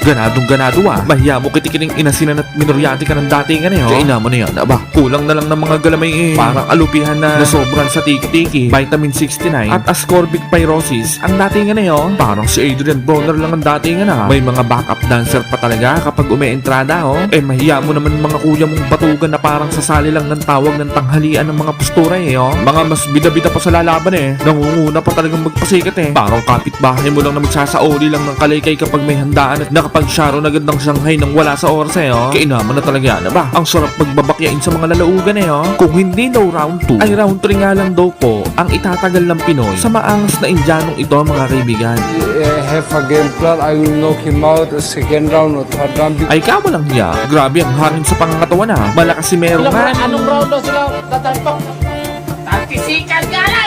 Ganadong-ganado Mahiya mo kitikining inasinan at minoryate ka ng datingan Kaina mo na yan. Aba, kulang na lang ng mga galamay Parang alupihan na nasobran sa tiki-tiki, vitamin 69 at ascorbic pyrosis ang datingan Parang si Adrian Bronner lang ang datingan May mga backup dancer pa talaga kapag umeentrada mahiya mo naman mga kuya mong batugan na parang sasali lang ng tawag ng tanghalian ng mga postura Mga mas bida-bida pa sa lalaban Nangunguna pa talagang magpasikat Parang kapitbahay mo lang na magsasaoli lang ng kalaykay kapag may handaan at nakapag-sharo na gandang Shanghai nang wala sa oras Kainaman na talaga yan ba? Ang sarap magbabakyain sa mga lalaugan Kung hindi daw round 2 ay round 3 nga lang daw po ang itatagal ng Pinoy sa maangas na Indianong ito mga kaibigan. Have a game plan, I will knock him out second round or third round. Ay ka mo lang hiya. Grabe ang hangin sa pangangatawan Malakas si Meron nga. Anong round daw sila tatantok? Tagtisikan ka na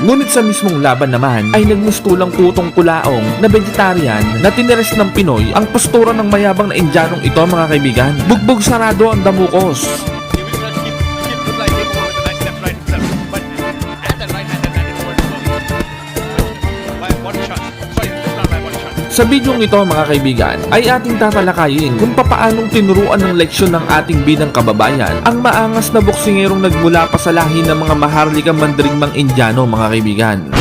Ngunit sa mismong laban naman ay nagmustulang putong kulaong na vegetarian na tineres ng Pinoy ang postura ng mayabang na Indianong ito mga kaibigan. Bugbog sarado ang damukos. Sa bidyong ito mga kaibigan ay ating tatalakayin kung papaanong tinuruan ng leksyon ng ating bidang kababayan ang maangas na boksingerong nagmula pa sa lahi ng mga maharlikang mandringmang Indiano mga kaibigan.